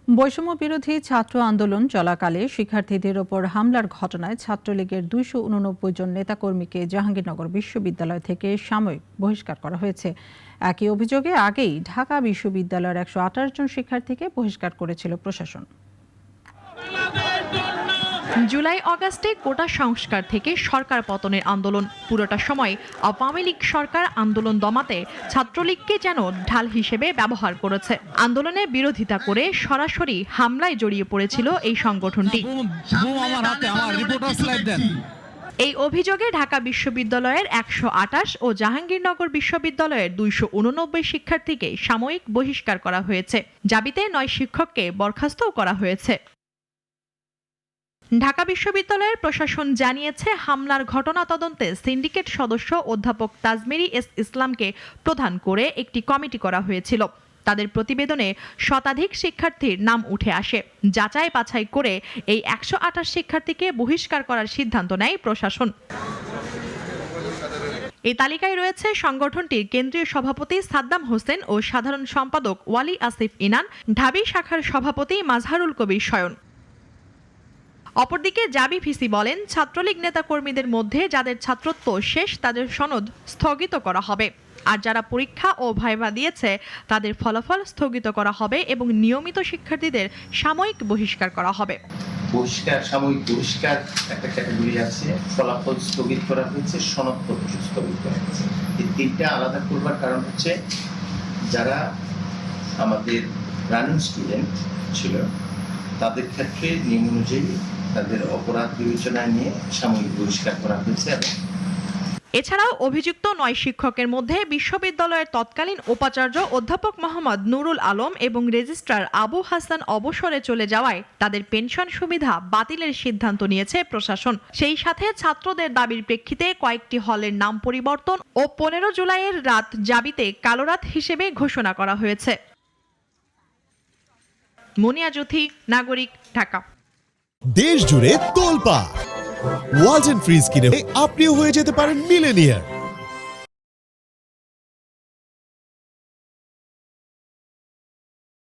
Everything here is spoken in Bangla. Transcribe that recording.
বৈষম্য বিরোধী ছাত্র আন্দোলন চলাকালে শিক্ষার্থীদের ওপর হামলার ঘটনায় ছাত্রলীগের 289 জন নেতাকর্মীকে জাহাঙ্গীরনগর বিশ্ববিদ্যালয় থেকে সাময়িক বহিষ্কার করা হয়েছে। একই অভিযোগে আগেই ঢাকা বিশ্ববিদ্যালয়ের 128 জন শিক্ষার্থীকে বহিষ্কার করেছিল প্রশাসন। জুলাই আগস্টে কোটা সংস্কার থেকে সরকার পতনের আন্দোলন, পুরোটা সময় আওয়ামী লীগ সরকার আন্দোলন দমাতে ছাত্রলীগকে যেন ঢাল হিসেবে ব্যবহার করেছে। আন্দোলনের বিরোধিতা করে সরাসরি হামলায় জড়িয়ে পড়েছিল এই সংগঠনটি। এই অভিযোগে ঢাকা বিশ্ববিদ্যালয়ের 128 ও জাহাঙ্গীরনগর বিশ্ববিদ্যালয়ের 289 শিক্ষার্থীকে সাময়িক বহিষ্কার করা হয়েছে। জাবিতে 9 শিক্ষককে বরখাস্তও করা হয়েছে। ঢাকা বিশ্ববিদ্যালয়ের প্রশাসন জানিয়েছে, হামলার ঘটনা তদন্তে সিন্ডিকেট সদস্য অধ্যাপক তাজমেরি এস ইসলামকে প্রধান করে একটি কমিটি করা হয়েছিল। তাদের প্রতিবেদনে শতাধিক শিক্ষার্থীর নাম উঠে আসে। যাচাই বাছাই করে এই 128 শিক্ষার্থীকে বহিষ্কার করার সিদ্ধান্ত নেয় প্রশাসন। এই তালিকায় রয়েছে সংগঠনটির কেন্দ্রীয় সভাপতি সাদ্দাম হোসেন ও সাধারণ সম্পাদক ওয়ালি আসিফ ইনান, ঢাবি শাখার সভাপতি মাজহারুল কবির শয়ন। অপরদিকে জাবি ভিসি বলেন, ছাত্রলীগ নেতাকর্মীদের মধ্যে যাদের ছাত্রত্ব শেষ তাদের সনদ স্থগিত করা হবে, আর যারা পরীক্ষা ও ভাইভা দিয়েছে তাদের ফলাফল স্থগিত করা হবে এবং নিয়মিত শিক্ষার্থীদের সাময়িক বহিষ্কার করা হবে। সাময়িক বহিষ্কার একটা ক্যাটাগরি আছে, ফলাফল স্থগিত করা হয়েছে, সনদপত্র স্থগিত করা হয়েছে। এই তিনটা আলাদা করবার কারণ হচ্ছে, যারা আমাদের রানিং স্টুডেন্ট ছিল তাদের ক্ষেত্রে নিয়ম অনুযায়ী তাদের অপরাধ বিবেচনায় নিয়ে সাময়িক বহিষ্কার করা হয়েছে। এছাড়াও অভিযুক্ত 9 শিক্ষকের মধ্যে বিশ্ববিদ্যালয়ের তৎকালীন উপাচার্য অধ্যাপক মোহাম্মদ নুরুল আলম এবং রেজিস্ট্রার আবু হাসান অবসরে চলে যাওয়ায় তাদের পেনশন সুবিধা বাতিলের সিদ্ধান্ত নিয়েছে প্রশাসন। সেই সাথে ছাত্রদের দাবির প্রেক্ষিতে কয়েকটি হলের নাম পরিবর্তন ও 15 জুলাইয়ের রাত জাবিতে কালো রাত হিসেবে ঘোষণা করা হয়েছে। মুনিয়া জ্যোতি, নাগরিক, ঢাকা। দেশ জুড়ে তোলপাড় ওয়ালটন ফ্রিজ কিনে আপনিও হয়ে যেতে পারেন মিলেনিয়ার।